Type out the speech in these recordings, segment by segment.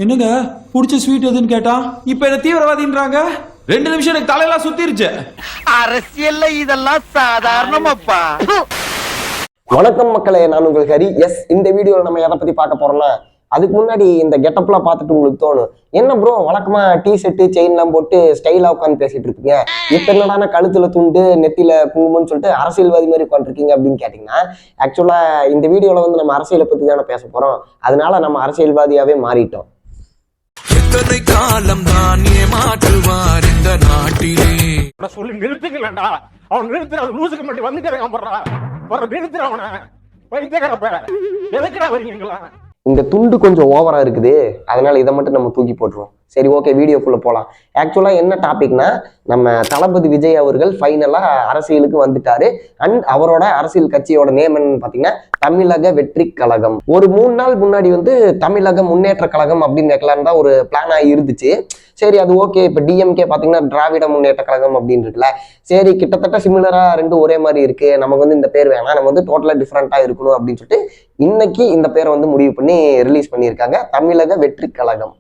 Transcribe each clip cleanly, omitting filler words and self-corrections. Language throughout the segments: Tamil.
என்னங்க பிடிச்ச ஸ்வீட் எதுன்னு கேட்டா இப்ப என்ன தீவிரவாதின்றாங்க. 2 நிமிஷம் எனக்கு தலையெல்லாம் சுத்திருச்சு. அரசியல்ல இதெல்லாம் சாதாரணமாப்பா. வணக்கம் மக்களே, நான் உங்கள் ஹரி. இந்த வீடியோல நம்ம எதை பத்தி பார்க்க போறோம்னா, அதுக்கு முன்னாடி இந்த கெட்டப்லாம் பார்த்துட்டு உங்களுக்கு தோணும், என்ன ப்ரோ வழக்கமா டீ ஷர்ட்டு செயின்லாம் போட்டு ஸ்டைலா உட்காந்து பேசிட்டு இருக்கீங்க, இப்ப என்னடான கழுத்துல துண்டு நெத்தியில குங்குமம்னு சொல்லிட்டு அரசியல்வாதி மாதிரி உட்காந்துருக்கீங்க அப்படின்னு கேட்டீங்கன்னா, ஆக்சுவலா இந்த வீடியோல வந்து நம்ம அரசியலை பத்தி தானே பேச போறோம். அதனால நம்ம அரசியல்வாதியாவே மாறிட்டோம். எத்தனை காலம் தான் ஏமாற்றுவார் இந்த நாட்டிலே. சொல்லி நிறுத்துக்கலடா, அவன் நிறுத்துற லூசுக்கு மட்டும் வந்துக்கிறேன் நிறுத்துற அவனை வைத்தியக்கார பேர எதுக்குடா வரீங்களா? இந்த துண்டு கொஞ்சம் ஓவரா இருக்குது, அதனால இதை மட்டும் நம்ம தூக்கி போட்டுருவோம். சரி, ஓகே, வீடியோக்குள்ள போகலாம். ஆக்சுவலா என்ன டாபிக்னா, நம்ம தளபதி விஜய் அவர்கள் ஃபைனலா அரசியலுக்கு வந்துட்டாரு. அண்ட் அவரோட அரசியல் கட்சியோட நேம் என்னன்னு பாத்தீங்கன்னா தமிழக வெற்றி கழகம். ஒரு 3 நாள் முன்னாடி வந்து தமிழக முன்னேற்ற கழகம் அப்படின்னு வைக்கலான்னு தான் ஒரு பிளானா இருந்துச்சு. சரி, அது ஓகே. இப்ப டிஎம்கே பாத்தீங்கன்னா திராவிட முன்னேற்ற கழகம் அப்படின்னு இருக்குல்ல, சரி கிட்டத்தட்ட சிமிலரா ரெண்டும் ஒரே மாதிரி இருக்கு, நமக்கு வந்து இந்த பேர் வேணாம், நம்ம வந்து டோட்டலா டிஃப்ரெண்டா இருக்கணும் அப்படின்னு சொல்லிட்டு இன்னைக்கு இந்த பேரை வந்து முடிவு பண்ணி ரிலீஸ் பண்ணியிருக்காங்க, தமிழக வெற்றி கழகம்.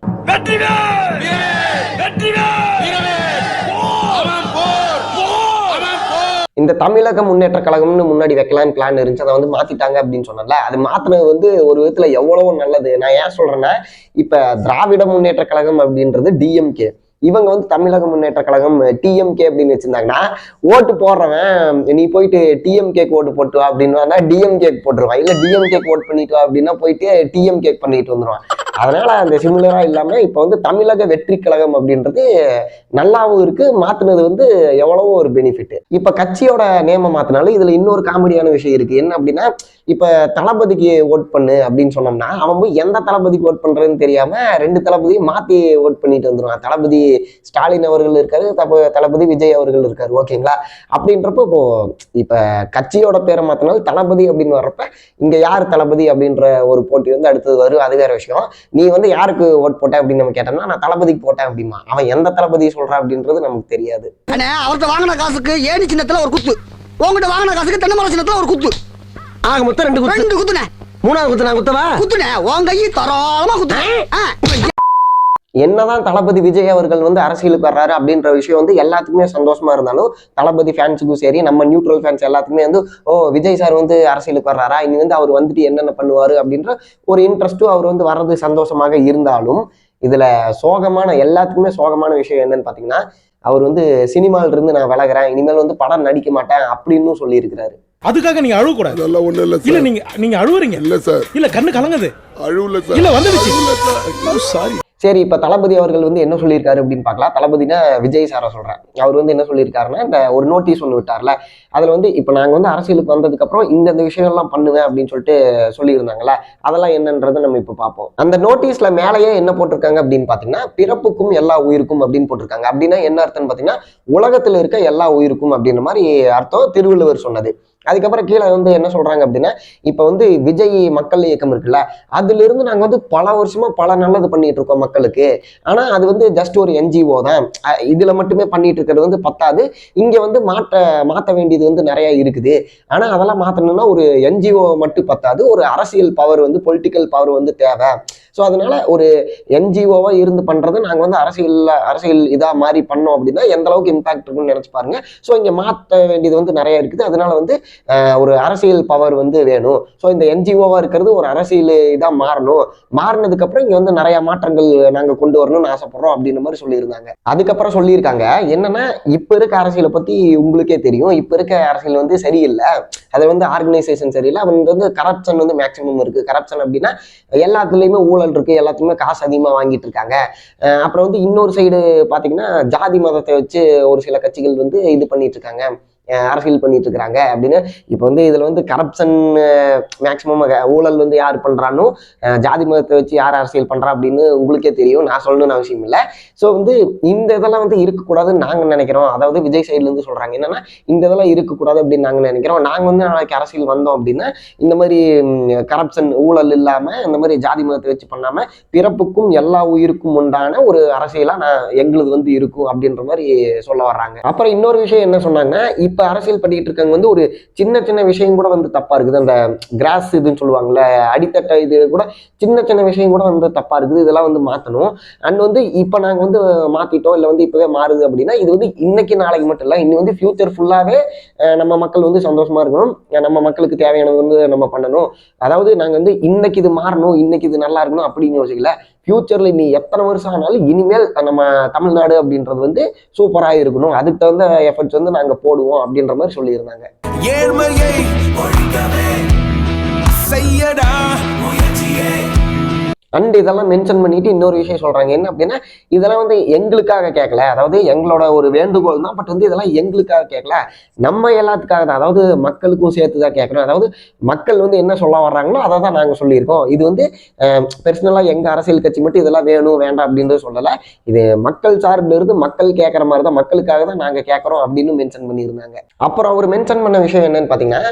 இந்த தமிழக முன்னேற்ற கழகம்னு முன்னாடி வைக்கலான்னு பிளான் இருந்துச்சு, அதை வந்து மாத்திட்டாங்க அப்படின்னு சொன்னல. அது மாத்தினது வந்து ஒரு விதத்துல எவ்வளவோ நல்லது. நான் ஏன் சொல்றேன்னா, இப்ப திராவிட முன்னேற்ற கழகம் அப்படின்றது டிஎம்கே, இவங்க வந்து தமிழக முன்னேற்ற கழகம் டிஎம்கே அப்படின்னு வச்சிருந்தாங்கன்னா, ஓட்டு போடுறவன் நீ போயிட்டு டிஎம்கேக்கு ஓட்டு போட்டு வா அப்படின்னா டிஎம்கேக்கு போட்டுருவான், இல்ல டிஎம்கேக்கு ஓட் பண்ணிட்டு வா அப்படின்னா போயிட்டு டிஎம்கே பண்ணிட்டு வந்துருவான். அதனால அந்த சிமிலரா இல்லாம இப்ப வந்து தமிழக வெற்றி கழகம் அப்படின்றது நல்லாவும் இருக்கு, மாத்தினது வந்து எவ்வளவோ ஒரு பெனிஃபிட். இப்ப கட்சியோட நேம மாத்தினாலும் இதுல இன்னொரு காமெடியான விஷயம் இருக்கு. என்ன அப்படின்னா, இப்ப தளபதிக்கு ஓட் பண்ணு அப்படின்னு சொன்னோம்னா, அவன் போய் எந்த தளபதிக்கு ஓட் பண்றதுன்னு தெரியாம 2 தளபதியும் மாத்தி ஓட் பண்ணிட்டு வந்துருவான். தளபதி ஸ்டாலின் அவர்கள் இருக்காரு, தளபதி விஜய் அவர்கள் இருக்காரு, ஓகேங்களா? அப்படின்றப்போ இப்போ இப்ப கட்சியோட பேரை மாத்தினாலும் தளபதி அப்படின்னு வர்றப்ப இங்க யார் தளபதி அப்படின்ற ஒரு போட்டி வந்து அடுத்தது வரும். அது வேற விஷயம். நீ வந்து யாருக்கு ஓட் போட்ட அப்படின்னு நம்ம கேட்டோம்னா, நான் தளபதிக்கு போட்டேன் அப்படிமா. அவன் எந்த தளபதி சொல்றான் அப்படின்றது நமக்கு தெரியாது. அவர்கிட்ட வாங்கின காசுக்கு ஏணி சின்னத்துல ஒரு குத்து, உங்ககிட்ட வாங்கின காசுக்கு தென்னை சின்னத்துல ஒரு குத்து, ஆக மொத்தம் 2 குத்துனே. 3வது குத்து நான் குத்தவா குத்துனே, உன் கையை தரோளமா குத்துனேன். என்னதான் தளபதி விஜய் அவர்கள் வந்து அரசியலுக்கு வர்றாரு அப்படின்ற விஷயம் வந்து எல்லாத்துக்குமே சந்தோஷமா இருந்தாலும், தளபதி ஃபேன்ஸுக்கும் சரி, நம்ம நியூட்ரல் ஃபேன்ஸ் எல்லாத்துக்குமே வந்து விஜய் சார் வந்து அரசியலுக்கு வர்றாரா, இனி வந்து அவர் வந்துட்டு என்னென்ன பண்ணுவாரு அப்படின்ற ஒரு இன்ட்ரெஸ்ட்டும் அவர் வந்து வர்றது சந்தோஷமாக இருந்தாலும், இதுல எல்லாத்துக்குமே சோகமான விஷயம் என்னன்னு பாத்தீங்கன்னா, அவர் வந்து சினிமால இருந்து நான் விலகிறேன், இனிமேல் வந்து படம் நடிக்க மாட்டேன் அப்படின்னு சொல்லி இருக்கிறாரு. அதுக்காக நீங்க அழுவ கூடாது. அதெல்லாம் ஒண்ணு இல்ல சார். இல்ல நீங்க அழுவுறீங்க. இல்ல சார். இல்ல கண்ணு கலங்குது. அழுவல சார். இல்ல வந்துடுச்சு. சாரி. சரி, இப்ப தளபதி அவர்கள் வந்து என்ன சொல்லியிருக்காரு அப்படின்னு பார்க்கலாம். தளபதினா விஜய் சாரை சொல்றேன். அவர் வந்து என்ன சொல்லியிருக்காருன்னா, இந்த ஒரு நோட்டீஸ் ஒன்று விட்டார்ல, அதுல வந்து இப்ப நாங்க வந்து அரசியலுக்கு வந்ததுக்கு அப்புறம் இந்த விஷயம்லாம் பண்ணுவேன் அப்படின்னு சொல்லிட்டு சொல்லியிருந்தாங்கல்ல, அதெல்லாம் என்னன்றதை நம்ம இப்ப பார்ப்போம். அந்த நோட்டீஸ்ல மேலேயே என்ன போட்டிருக்காங்க அப்படின்னு பாத்தீங்கன்னா, பிறப்புக்கும் எல்லா உயிருக்கும் அப்படின்னு போட்டிருக்காங்க. அப்படின்னா என்ன அர்த்தம்னு பாத்தீங்கன்னா, உலகத்துல இருக்க எல்லா உயிருக்கும் அப்படின்ற மாதிரி அர்த்தம் திருவள்ளுவர் சொன்னது. அதுக்கப்புறம் கீழே வந்து என்ன சொல்றாங்க அப்படின்னா, இப்ப வந்து விஜய் மக்கள் இயக்கம் இருக்குல்ல, அதுல இருந்து நாங்க வந்து பல வருஷமா பல நல்லது பண்ணிட்டு இருக்கோம் மக்களுக்கு. ஆனா அது வந்து ஜஸ்ட் ஒரு என்ஜிஓ தான், இதுல மட்டுமே பண்ணிட்டு இருக்கிறது வந்து பத்தாது, இங்க வந்து மாற்ற வேண்டியது வந்து நிறைய இருக்குது. ஆனா அதெல்லாம் மாத்தணும்னா ஒரு என்ஜிஓ மட்டும் பத்தாது, ஒரு அரசியல் பவர் வந்து பொலிட்டிக்கல் பவர் வந்து தேவை. ஸோ அதனால ஒரு என்ஜிஓவா இருந்து பண்றது நாங்க வந்து அரசியல் இதா மாதிரி பண்ணோம் அப்படின்னா எந்த அளவுக்கு இம்பாக்ட் இருக்குன்னு நினைச்சு பாருங்க. ஸோ இங்க மாற்ற வேண்டியது வந்து நிறைய இருக்குது. அதனால வந்து ஒரு அரசியல் பவர் வந்து வேணும். ஸோ இந்த என்ஜிஓவா இருக்கிறது ஒரு அரசியல் இதா மாறணும். மாறினதுக்கு அப்புறம் இங்க வந்து நிறைய மாற்றங்கள் நாங்க கொண்டு வரணும்னு ஆசைப்படுறோம் அப்படின்ற மாதிரி சொல்லியிருந்தாங்க. அதுக்கப்புறம் சொல்லியிருக்காங்க என்னன்னா, இப்ப இருக்க அரசியலை பத்தி உங்களுக்கே தெரியும், இப்ப இருக்க அரசியல் வந்து சரியில்லை, அது வந்து ஆர்கனைசேஷன் சரியில்லை, அவங்க வந்து கரப்ஷன் வந்து மேக்சிமம் இருக்கு. கரப்ஷன் அப்படின்னா எல்லாத்துலயுமே ஊழல் இருக்கு, எல்லாத்துக்குமே காசு அதிகமா வாங்கிட்டு இருக்காங்க. அப்புறம் வந்து இன்னொரு சைடு பாத்தீங்கன்னா, ஜாதி மதத்தை வச்சு ஒரு சில கட்சிகள் வந்து இது பண்ணிட்டு இருக்காங்க, அரசியல் பண்ணிட்டு இருக்கிறாங்க அப்படின்னு. இப்போ வந்து இதுல வந்து கரப்ஷன் மேக்சிமம் ஊழல் வந்து யார் பண்றானோ, ஜாதி மதத்தை வச்சு யார் அரசியல் பண்றா அப்படின்னு உங்களுக்கே தெரியும், நான் சொல்லணும்னு அவசியம் இல்லை. ஸோ வந்து இந்த இதெல்லாம் வந்து இருக்கக்கூடாதுன்னு நாங்க நினைக்கிறோம். அதாவது விஜய் சைட்ல இருந்து சொல்றாங்க என்னன்னா, இந்த இதெல்லாம் இருக்கக்கூடாது அப்படின்னு நாங்க நினைக்கிறோம். நாங்க வந்து நாளைக்கு அரசியல் வந்தோம் அப்படின்னா இந்த மாதிரி கரப்ஷன் ஊழல் இல்லாம, இந்த மாதிரி ஜாதி மதத்தை வச்சு பண்ணாம பிறப்புக்கும் எல்லா உயிருக்கும் உண்டான ஒரு அரசியலா எங்களுது வந்து இருக்கும் அப்படின்ற மாதிரி சொல்ல வர்றாங்க. அப்புறம் இன்னொரு விஷயம் என்ன சொன்னாங்கன்னா, இப்ப அரசியல் பண்ணிட்டு இருக்காங்க வந்து ஒரு சின்ன சின்ன விஷயம் கூட வந்து தப்பா இருக்குது. அந்த கிராஸ் இதுன்னு சொல்லுவாங்கல்ல, அடித்தட்ட இது கூட சின்ன சின்ன விஷயம் கூட வந்து தப்பா இருக்குது. இதெல்லாம் வந்து மாத்தணும். அண்ட் வந்து இப்ப நாங்க வந்து மாத்திட்டோம் இல்ல வந்து இப்பவே மாறுது அப்படின்னா இது வந்து இன்னைக்கு நாளைக்கு மட்டும் இல்ல, இன்னும் வந்து ஃபியூச்சர் ஃபுல்லாவே நம்ம மக்கள் வந்து சந்தோஷமா இருக்கணும், நம்ம மக்களுக்கு தேவையானது வந்து நம்ம பண்ணணும். அதாவது நாங்க வந்து இன்னைக்கு இது மாறணும், இன்னைக்கு இது நல்லா இருக்கணும் அப்படின்னு யோசிக்கல. ஃபியூச்சர்ல நீ எத்தனை வருஷம் ஆனாலும் இனிமேல் நம்ம தமிழ்நாடு அப்படின்றது வந்து சூப்பரா இருக்கணும், அதுக்கு தகுந்த எஃபர்ட்ஸ் வந்து நாங்க போடுவோம் அப்படின்ற மாதிரி சொல்லியிருந்தாங்க. ஏழ்மையை ஒழிக்கவே செய்யடா முயற்சியே. அண்ட் இதெல்லாம் மென்ஷன் பண்ணிட்டு இன்னொரு விஷயம் சொல்றாங்க என்ன அப்படின்னா, இதெல்லாம் வந்து எங்களுக்காக கேட்கல, அதாவது எங்களோட ஒரு வேண்டுகோள் தான், பட் வந்து இதெல்லாம் எங்களுக்காக கேட்கல, நம்ம எல்லாத்துக்காக தான், அதாவது மக்களுக்கும் சேர்த்து தான் கேட்கறோம். அதாவது மக்கள் வந்து என்ன சொல்ல வர்றாங்களோ அதை தான் நாங்கள் சொல்லியிருக்கோம். இது வந்து பெர்சனலாக எங்கள் அரசியல் கட்சி மட்டும் இதெல்லாம் வேணும் வேண்டாம் அப்படின்றது சொல்லலை, இது மக்கள் சார்பில் இருந்து மக்கள் கேட்குற மாதிரி தான், மக்களுக்காக தான் நாங்கள் கேட்குறோம் அப்படின்னு மென்ஷன் பண்ணியிருந்தாங்க. அப்புறம் அவர் மென்ஷன் பண்ண விஷயம் என்னன்னு பார்த்தீங்கன்னா,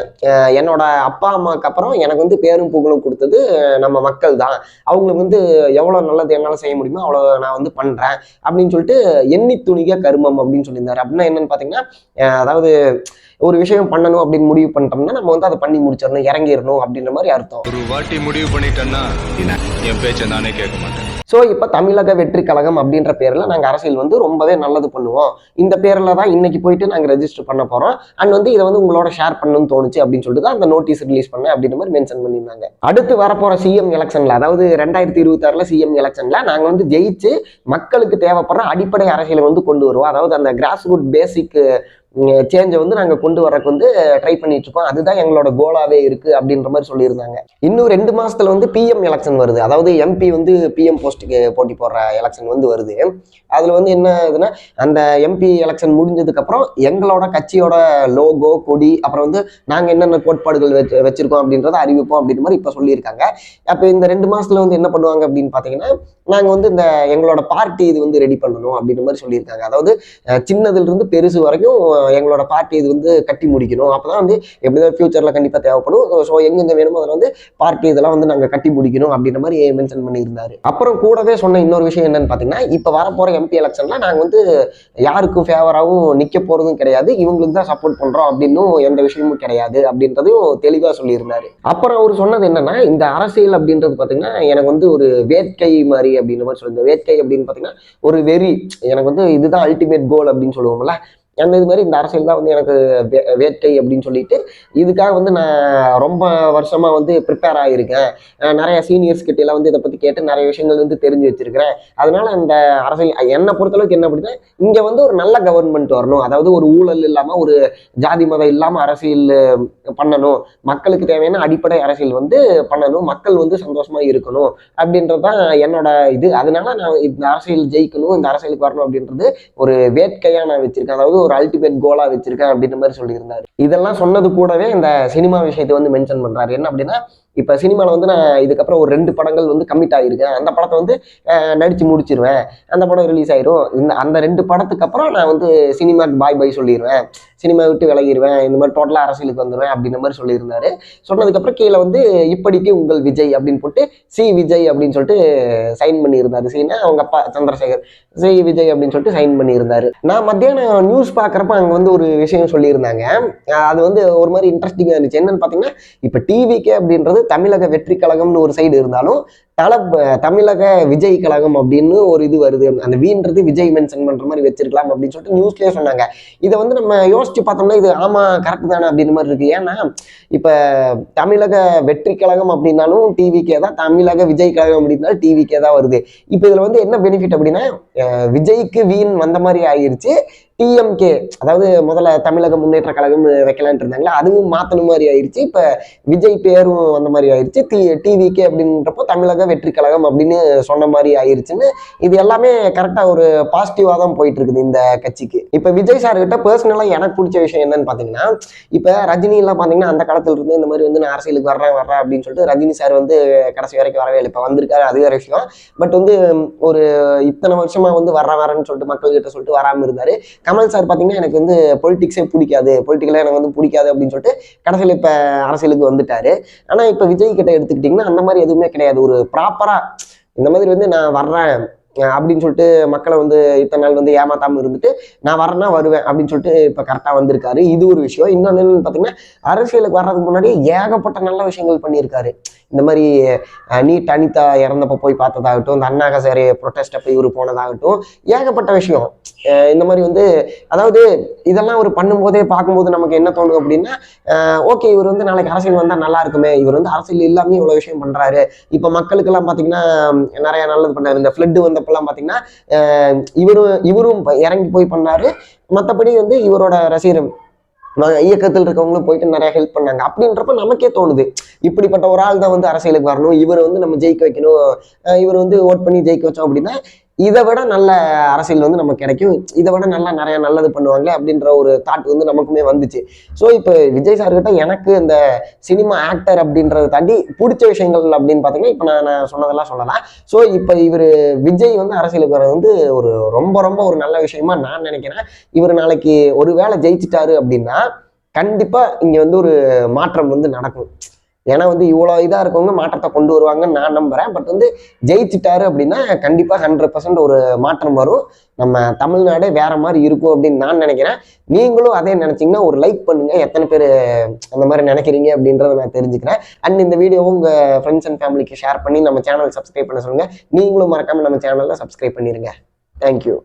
என்னோட அப்பா அம்மாவுக்கு அப்புறம் எனக்கு வந்து பேரும் புகழும் கொடுத்தது நம்ம மக்கள் தான், அவங்க வந்து எவ்வளவு நல்லது என்னால செய்ய முடியுமோ அவ்வளவு நான் வந்து பண்றேன் அப்படின்னு சொல்லிட்டு எண்ணி துணிக கருமம் அப்படின்னு சொல்லியிருந்தாரு. அப்படின்னா என்னன்னு பாத்தீங்கன்னா, அதாவது ஒரு விஷயம் பண்ணணும் அப்படின்னு முடிவு பண்ணிட்டோம்னா நம்ம வந்து அதை பண்ணி முடிச்சிடணும், இறங்கிடணும் அப்படின்ற மாதிரி அர்த்தம். ஒரு வாட்டி முடிவு பண்ணிட்டேன்னா என் பேச்சை நானே கேட்க மாட்டேன். ஸோ இப்போ தமிழக வெற்றி கழகம் அப்படின்ற பேரில் நாங்கள் அரசியல் வந்து ரொம்பவே நல்லது பண்ணுவோம், இந்த பேரில் தான் இன்னைக்கு போயிட்டு நாங்கள் ரெஜிஸ்டர் பண்ண போகிறோம், அண்ட் வந்து இதை வந்து உங்களோட ஷேர் பண்ணணும்னு தோணுச்சு அப்படின்னு சொல்லிட்டு தான் அந்த நோட்டீஸ் ரிலீஸ் பண்ணேன் அப்படின்ற மாதிரி மென்ஷன் பண்ணியிருந்தாங்க. அடுத்து வரப்போகிற சிஎம் எலெக்ஷனில், அதாவது 2026 சிஎம் எலெக்ஷனில் நாங்கள் வந்து ஜெயிச்சு மக்களுக்கு தேவைப்படுற அடிப்படை அரசியலை வந்து கொண்டு வருவோம், அதாவது அந்த கிராஸ் ரூட் பேசிக் சேஞ்சை வந்து நாங்கள் கொண்டு வரக்கு வந்து ட்ரை பண்ணிட்டு இருக்கோம், அதுதான் எங்களோட கோலாவே இருக்கு அப்படின்ற மாதிரி சொல்லியிருந்தாங்க. இன்னும் 2 மாசத்துல வந்து பிஎம் எலெக்ஷன் வருது, அதாவது எம்பி வந்து பிஎம் போஸ்ட்டுக்கு போட்டி போடுற எலெக்ஷன் வந்து வருது. அதுல வந்து என்ன ஆகுதுன்னா, அந்த எம்பி எலெக்ஷன் முடிஞ்சதுக்கு அப்புறம் எங்களோட கட்சியோட லோகோ கொடி அப்புறம் வந்து நாங்க என்னென்ன கோட்பாடுகள் வச்சிருக்கோம் அப்படின்றத அறிவிப்போம் அப்படின்ற மாதிரி இப்ப சொல்லியிருக்காங்க. அப்ப இந்த 2 மாசத்துல வந்து என்ன பண்ணுவாங்க அப்படின்னு பாத்தீங்கன்னா, நாங்க வந்து இந்த எங்களோட பார்ட்டி இது வந்து ரெடி பண்ணணும் அப்படின்ற மாதிரி சொல்லியிருக்காங்க. அதாவது சின்னதுல இருந்து பெருசு வரைக்கும் எங்களோட பார்ட்டி இது வந்து கட்டி முடிக்கணும், அப்பதான் வந்து எப்படிதான் ஃபியூச்சர்ல கண்டிப்பா தேவைப்படும், ஸோ எங்கெங்க வேணுமோ அதில் வந்து பார்ட்டி இதெல்லாம் வந்து நாங்க கட்டி முடிக்கணும் அப்படின்ற மாதிரி மென்ஷன் பண்ணியிருந்தாரு. அப்புறம் கூடவே சொன்ன இன்னொரு விஷயம் என்னன்னு பாத்தீங்கன்னா, இப்ப வரப்போற எம்பி எலெக்ஷன்ல நாங்க வந்து யாருக்கும் ஃபேவராகவும் நிக்க போறதும் கிடையாது, இவங்களுக்கு தான் சப்போர்ட் பண்றோம் அப்படின்னு எந்த விஷயமும் கிடையாது அப்படின்றதையும் தெளிவா சொல்லியிருந்தாரு. அப்புறம் அவர் சொன்னது என்னன்னா, இந்த அரசியல் அப்படின்றது பாத்தீங்கன்னா எனக்கு வந்து ஒரு வேட்கை மாதிரி அப்படின்ற மாதிரி சொல்லுங்க. வேட்கை அப்படின்னு பாத்தீங்கன்னா ஒரு வெறி, எனக்கு வந்து இதுதான் அல்டிமேட் கோல் அப்படின்னு சொல்லுவோம்ல, அந்த இது மாதிரி இந்த அரசியல் தான் வந்து எனக்கு வேட்கை அப்படின்னு சொல்லிட்டு இதுக்காக வந்து நான் ரொம்ப வருஷமா வந்து ப்ரிப்பேர் ஆகியிருக்கேன், நிறைய சீனியர்ஸ் கிட்ட எல்லாம் வந்து இதை பத்தி கேட்டு நிறைய விஷயங்கள் வந்து தெரிஞ்சு வச்சிருக்கிறேன். அதனால இந்த அரசியல் என்னை பொறுத்தளவுக்கு என்ன அப்படின்னா, இங்க வந்து ஒரு நல்ல கவர்மெண்ட் வரணும், அதாவது ஒரு ஊழல் இல்லாம ஒரு ஜாதி மதம் இல்லாம அரசியல் பண்ணணும், மக்களுக்கு தேவையான அடிப்படை அரசியல் வந்து பண்ணணும், மக்கள் வந்து சந்தோஷமா இருக்கணும் அப்படின்றதுதான் என்னோட இது. அதனால நான் இந்த அரசியல் ஜெயிக்கணும், இந்த அரசியலுக்கு வரணும் அப்படின்றது ஒரு வேட்கையா நான் வச்சிருக்கேன், அதாவது ஒரு அல்டிமேட் கோலா வச்சிருக்கேன் அப்படின்ற மாதிரி சொல்லியிருந்தாரு. இதெல்லாம் சொன்னது கூடவே இந்த சினிமா விஷயத்தை வந்து மென்ஷன் பண்றாரு. என்ன அப்படின்னா, இப்ப சினிமாவில் வந்து நான் இதுக்கப்புறம் ஒரு 2 படங்கள் வந்து கமிட் ஆகியிருக்கேன், அந்த படத்தை வந்து நடிச்சு முடிச்சிருவேன், அந்த படம் ரிலீஸ் ஆயிரும், அந்த 2 படத்துக்கு அப்புறம் நான் வந்து சினிமாக்கு பாய் பாய் சொல்லிடுவேன், சினிமா விட்டு விலகிடுவேன், இந்த மாதிரி டோட்டலா அரசியலுக்கு வந்துடுவேன் அப்படின்ற மாதிரி சொல்லியிருந்தாரு. சொன்னதுக்கப்புறம் கீழே வந்து இப்படிக்கு உங்கள் விஜய் அப்படின்னு போட்டு சி விஜய் அப்படின்னு சொல்லிட்டு சைன் பண்ணியிருந்தாரு. சீனா அவங்க அப்பா சந்திரசேகர் சி விஜய் அப்படின்னு சொல்லிட்டு சைன் பண்ணியிருந்தாரு. நான் மத்தியானம் நியூஸ் பார்க்குறப்ப அங்கே வந்து ஒரு விஷயம் சொல்லியிருந்தாங்க, அது வந்து ஒரு மாதிரி இன்ட்ரெஸ்டிங்காக இருந்துச்சு. என்னன்னு பார்த்தீங்கன்னா, இப்போ டிவிகே அப்படின்றது தமிழக வெற்றி கழகம்னு ஒரு சைடு இருந்தாலும் தமிழக விஜய் கழகம் அப்படின்னு ஒரு இது வருது, அந்த வீன்றது விஜய் மென்ஷன் பண்ற மாதிரி வச்சிருக்கலாம் அப்படின்னு சொல்லிட்டு நியூஸ்லயே சொன்னாங்க. இதை வந்து நம்ம யோசிச்சு பார்த்தோம்னா இது ஆமா கரெக்ட் தானே அப்படின்னு மாதிரி இருக்கு. ஏன்னா இப்ப தமிழக வெற்றி கழகம் அப்படின்னாலும் டிவிக்கே தான், தமிழக விஜய் கழகம் அப்படின்னாலும் டிவிக்கே தான் வருது. இப்ப இதுல வந்து என்ன பெனிஃபிட் அப்படின்னா, விஜய்க்கு வீண் வந்த மாதிரி ஆயிருச்சு, டிஎம்கே அதாவது முதல்ல தமிழக முன்னேற்ற கழகம் வைக்கலான்ட்டு இருந்தாங்களா, அதுவும் மாத்தணும் மாதிரி ஆயிடுச்சு, இப்ப விஜய் பேரும் வந்த மாதிரி ஆயிடுச்சு, டிவிகே அப்படின்றப்போ தமிழக வெற்றி கழகம் அப்படின்னு சொன்ன மாதிரி ஆயிருச்சுன்னு இது எல்லாமே கரெக்டா ஒரு பாசிட்டிவா தான் போயிட்டு இருக்குது இந்த கட்சிக்கு. இப்ப விஜய் சார் கிட்ட பர்சனலா எனக்கு பிடிச்ச விஷயம் என்னன்னு பாத்தீங்கன்னா, இப்ப ரஜினி எல்லாம் பாத்தீங்கன்னா அந்த காலத்துல இருந்து இந்த மாதிரி வந்து நான் அரசியலுக்கு வர்றேன் அப்படின்னு சொல்லிட்டு ரஜினி சார் வந்து கடைசி வரைக்கும் வரவே இல்லை, இப்ப வந்திருக்காரு அது வேற விஷயம். பட் வந்து ஒரு இத்தனை வருஷமா வந்து வரேன்னு சொல்லிட்டு மக்கள் கிட்ட சொல்லிட்டு வராம இருந்தாரு. கமல் சார் பாத்தீங்கன்னா எனக்கு வந்து பொலிட்டிக்ஸே பிடிக்காது, பொலிட்டிக்கலா எனக்கு வந்து பிடிக்காது அப்படின்னு சொல்லிட்டு கடைசியில் இப்ப அரசியலுக்கு வந்துட்டாரு. ஆனா இப்ப விஜய் கிட்ட எடுத்துக்கிட்டீங்கன்னா அந்த மாதிரி எதுவுமே கிடையாது, ஒரு ப்ராப்பரா இந்த மாதிரி வந்து நான் வர்றேன் அப்படின்னு சொல்லிட்டு மக்களை வந்து இத்தனை நாள் வந்து ஏமாத்தாம இருந்துட்டு நான் வரேன்னா வருவேன் அப்படின்னு சொல்லிட்டு இப்போ கரெக்டாக வந்திருக்காரு. இது ஒரு விஷயம். இன்னொன்று என்னன்னு பார்த்தீங்கன்னா, அரசியலுக்கு வர்றதுக்கு முன்னாடி ஏகப்பட்ட நல்ல விஷயங்கள் பண்ணியிருக்காரு. இந்த மாதிரி நீட் அனிதா இறந்தப்போ போய் பார்த்ததாகட்டும், இந்த அண்ணா ஹசாரே ப்ரொட்டஸ்ட் அப்போ இவரு போனதாகட்டும், ஏகப்பட்ட விஷயம். இந்த மாதிரி வந்து அதாவது இதெல்லாம் ஒரு பண்ணும்போதே பார்க்கும்போது நமக்கு என்ன தோணும் அப்படின்னா, ஓகே இவர் வந்து நாளைக்கு அரசியல் வந்தால் நல்லா இருக்குமே, இவர் வந்து அரசியல் இல்லாமல் இவ்வளோ விஷயம் பண்ணுறாரு. இப்போ மக்களுக்கெல்லாம் பார்த்தீங்கன்னா நிறைய நல்லது பண்ணாரு. இந்த ஃப்ளட் வந்தப்பெல்லாம் பார்த்தீங்கன்னா இவரும் இறங்கி போய் பண்ணாரு. மற்றபடி வந்து இவரோட ரசிகர் இயக்கத்தில் இருக்கவங்களும் போயிட்டு நிறைய ஹெல்ப் பண்ணாங்க. அப்படின்றப்ப நமக்கே தோணுது, இப்படிப்பட்ட ஒரு ஆள் தான் வந்து அரசியலுக்கு வரணும், இவரை வந்து நம்ம ஜெயிக்க வைக்கணும், இவர் வந்து ஓட் பண்ணி ஜெயிக்க வச்சோம் அப்படின்னா இதை விட நல்ல அரசியல் வந்து நமக்கு கிடைக்கும், இதை விட நல்லா நிறைய நல்லது பண்ணுவாங்க அப்படின்ற ஒரு தாட் வந்து நமக்குமே வந்துச்சு. ஸோ இப்போ விஜய் சார்கிட்ட எனக்கு இந்த சினிமா ஆக்டர் அப்படின்றத தாண்டி பிடிச்ச விஷயங்கள் அப்படின்னு பார்த்தீங்கன்னா இப்போ நான் சொன்னதெல்லாம் சொல்லலாம். ஸோ இப்போ இவர் விஜய் வந்து அரசியலுக்கு வர்றது வந்து ஒரு ரொம்ப ரொம்ப ஒரு நல்ல விஷயமா நான் நினைக்கிறேன். இவர் நாளைக்கு ஒரு வேளை ஜெயிச்சிட்டாரு அப்படின்னா கண்டிப்பாக இங்கே வந்து ஒரு மாற்றம் வந்து நடக்கும். ஏன்னா வந்து இவ்வளோ இதாக இருக்கவங்க மாற்றத்தை கொண்டு வருவாங்கன்னு நான் நம்புகிறேன். பட் வந்து ஜெயிச்சிட்டாரு அப்படின்னா கண்டிப்பாக 100% ஒரு மாற்றம் வரும். நம்ம தமிழ்நாடே வேற மாதிரி இருக்கும் அப்படின்னு நான் நினைக்கிறேன். நீங்களும் அதே நினைச்சீங்கன்னா ஒரு லைக் பண்ணுங்க. எத்தனை பேர் அந்த மாதிரி நினைக்கிறீங்க அப்படின்றத நான் தெரிஞ்சுக்கிறேன். அண்ட் இந்த வீடியோவும் உங்கள் ஃப்ரெண்ட்ஸ் அண்ட் ஃபேமிலிக்கு ஷேர் பண்ணி நம்ம சேனல் சப்ஸ்கிரைப் பண்ண சொல்லுங்கள். நீங்களும் மறக்காமல் நம்ம சேனலில் சப்ஸ்கிரைப் பண்ணிடுங்க. தேங்க்யூ.